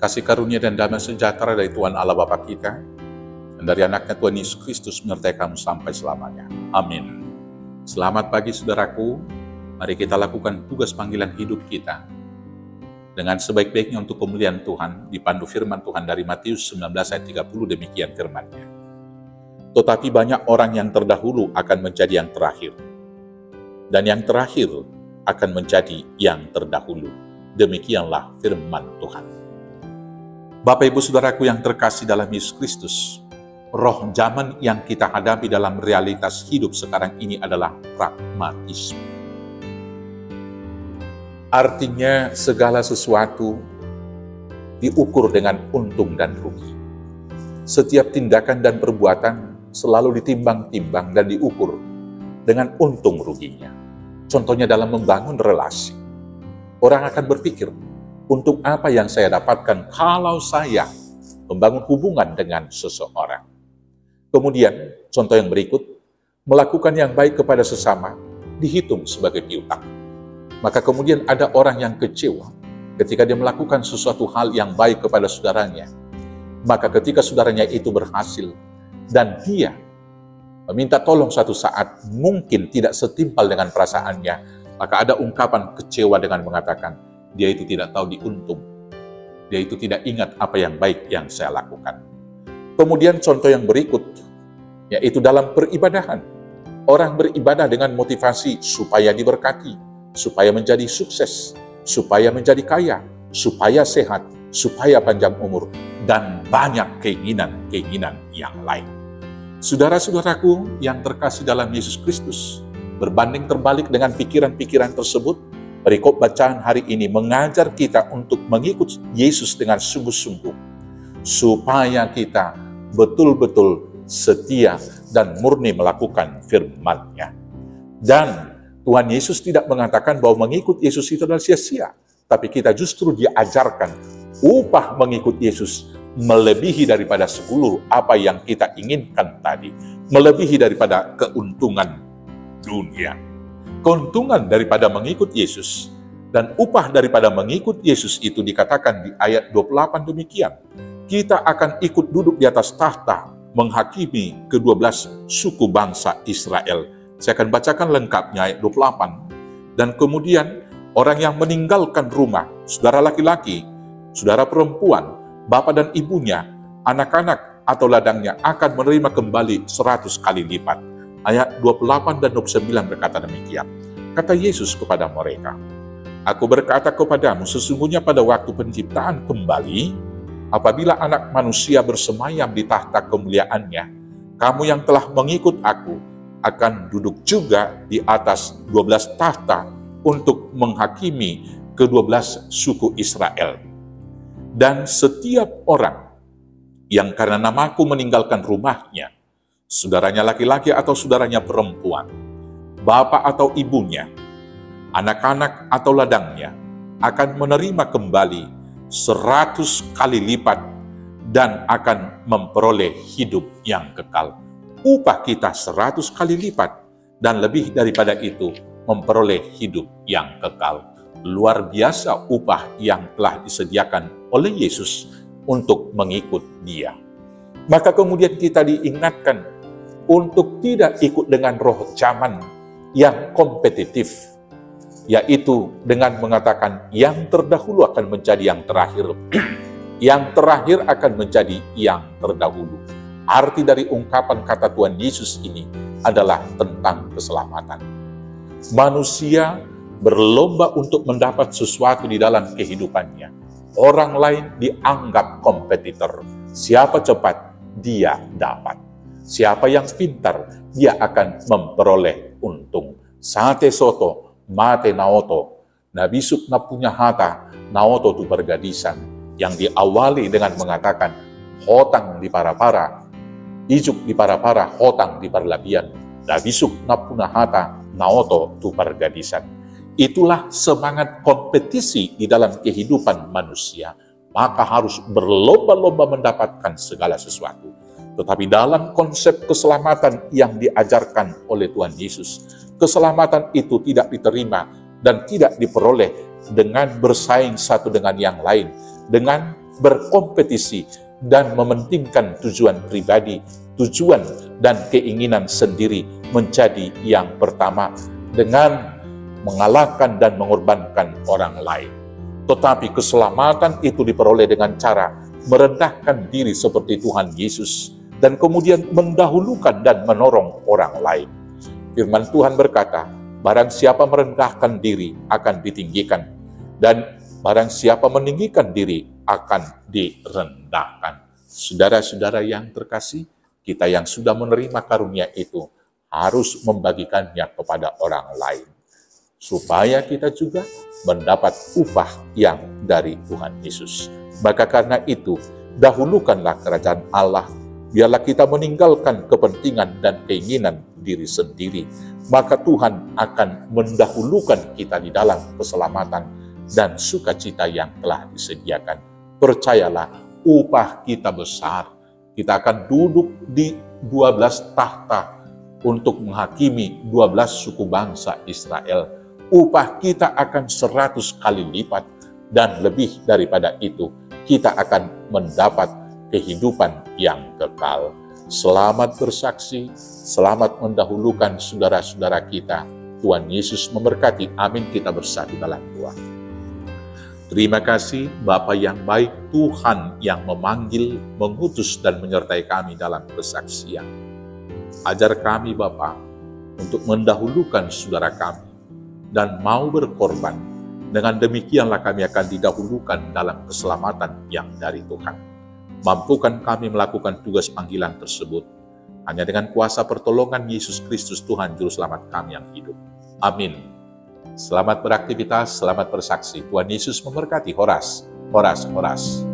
kasih karunia dan damai sejahtera dari Tuhan Allah Bapa kita, dan dari anaknya Tuhan Yesus Kristus menyertai kamu sampai selamanya. Amin. Selamat pagi saudaraku, mari kita lakukan tugas panggilan hidup kita dengan sebaik-baiknya untuk kemuliaan Tuhan, dipandu firman Tuhan dari Matius 19 ayat 30, demikian firman-Nya. Tetapi banyak orang yang terdahulu akan menjadi yang terakhir, dan yang terakhir akan menjadi yang terdahulu. Demikianlah firman Tuhan. Bapak Ibu Saudaraku yang terkasih dalam Yesus Kristus, roh zaman yang kita hadapi dalam realitas hidup sekarang ini adalah pragmatisme. Artinya segala sesuatu diukur dengan untung dan rugi. Setiap tindakan dan perbuatan selalu ditimbang-timbang dan diukur dengan untung ruginya. Contohnya dalam membangun relasi. Orang akan berpikir, untuk apa yang saya dapatkan kalau saya membangun hubungan dengan seseorang? Kemudian, contoh yang berikut, melakukan yang baik kepada sesama dihitung sebagai piutang. Maka kemudian ada orang yang kecewa ketika dia melakukan sesuatu hal yang baik kepada saudaranya. Maka ketika saudaranya itu berhasil, dan dia meminta tolong suatu saat, mungkin tidak setimpal dengan perasaannya, maka ada ungkapan kecewa dengan mengatakan, dia itu tidak tahu diuntung, dia itu tidak ingat apa yang baik yang saya lakukan. Kemudian contoh yang berikut, yaitu dalam peribadahan. Orang beribadah dengan motivasi supaya diberkati, supaya menjadi sukses, supaya menjadi kaya, supaya sehat, supaya panjang umur, dan banyak keinginan-keinginan yang lain. Saudara-saudaraku yang terkasih dalam Yesus Kristus, berbanding terbalik dengan pikiran-pikiran tersebut, perikop bacaan hari ini mengajar kita untuk mengikut Yesus dengan sungguh-sungguh, supaya kita betul-betul setia dan murni melakukan firman-Nya. Dan Tuhan Yesus tidak mengatakan bahwa mengikut Yesus itu adalah sia-sia, tapi kita justru diajarkan upah mengikut Yesus melebihi daripada seluruh apa yang kita inginkan tadi, melebihi daripada keuntungan dunia. Keuntungan daripada mengikut Yesus dan upah daripada mengikut Yesus itu dikatakan di ayat 28 demikian. Kita akan ikut duduk di atas tahta menghakimi ke-12 suku bangsa Israel. Saya akan bacakan lengkapnya ayat 28. Dan kemudian orang yang meninggalkan rumah, saudara laki-laki, saudara perempuan, bapak dan ibunya, anak-anak atau ladangnya akan menerima kembali 100 kali lipat. Ayat 28 dan 29 berkata demikian. Kata Yesus kepada mereka, Aku berkata kepadamu, sesungguhnya pada waktu penciptaan kembali, apabila anak manusia bersemayam di tahta kemuliaannya, kamu yang telah mengikut aku akan duduk juga di atas 12 tahta untuk menghakimi ke-12 suku Israel. Dan setiap orang yang karena namaku meninggalkan rumahnya, saudaranya laki-laki atau saudaranya perempuan, bapak atau ibunya, anak-anak atau ladangnya, akan menerima kembali 100 kali lipat dan akan memperoleh hidup yang kekal. Upah kita 100 kali lipat dan lebih daripada itu memperoleh hidup yang kekal. Luar biasa upah yang telah disediakan oleh Yesus untuk mengikut Dia. Maka kemudian kita diingatkan untuk tidak ikut dengan roh zaman yang kompetitif, yaitu dengan mengatakan yang terdahulu akan menjadi yang terakhir, yang terakhir akan menjadi yang terdahulu. Arti dari ungkapan kata Tuhan Yesus ini adalah tentang keselamatan. Manusia berlomba untuk mendapat sesuatu di dalam kehidupannya. Orang lain dianggap kompetitor. Siapa cepat, dia dapat. Siapa yang pintar, dia akan memperoleh untung. Sate soto, mate naoto. Nabisuk na punya hata, naoto tu pergadisan. Yang diawali dengan mengatakan, hotang di para-para, ijuk di para-para, hotang di parlabian. Nabisuk na punya hata, naoto tu pergadisan. Itulah semangat kompetisi di dalam kehidupan manusia. Maka harus berlomba-lomba mendapatkan segala sesuatu. Tetapi dalam konsep keselamatan yang diajarkan oleh Tuhan Yesus, keselamatan itu tidak diterima dan tidak diperoleh dengan bersaing satu dengan yang lain, dengan berkompetisi, dan mementingkan tujuan pribadi, tujuan dan keinginan sendiri menjadi yang pertama dengan mengalahkan dan mengorbankan orang lain. Tetapi keselamatan itu diperoleh dengan cara merendahkan diri seperti Tuhan Yesus dan kemudian mendahulukan dan menolong orang lain. Firman Tuhan berkata, barang siapa merendahkan diri akan ditinggikan, dan barang siapa meninggikan diri akan direndahkan. Saudara-saudara yang terkasih, kita yang sudah menerima karunia itu harus membagikannya kepada orang lain, supaya kita juga mendapat upah yang dari Tuhan Yesus. Maka karena itu, dahulukanlah kerajaan Allah, biarlah kita meninggalkan kepentingan dan keinginan diri sendiri, maka Tuhan akan mendahulukan kita di dalam keselamatan dan sukacita yang telah disediakan. Percayalah, upah kita besar. Kita akan duduk di 12 tahta untuk menghakimi 12 suku bangsa Israel. Upah kita akan 100 kali lipat, dan lebih daripada itu, kita akan mendapat kehidupan yang kekal. Selamat bersaksi, selamat mendahulukan saudara-saudara kita. Tuhan Yesus memberkati. Amin. Kita bersatu dalam doa. Terima kasih Bapa yang baik, Tuhan yang memanggil, mengutus dan menyertai kami dalam kesaksian. Ajar kami Bapa untuk mendahulukan saudara kami dan mau berkorban. Dengan demikianlah kami akan didahulukan dalam keselamatan yang dari Tuhan. Mampukan kami melakukan tugas panggilan tersebut hanya dengan kuasa pertolongan Yesus Kristus Tuhan Juru Selamat kami yang hidup. Amin. Selamat beraktivitas, selamat bersaksi. Tuhan Yesus memberkati. Horas, horas, horas.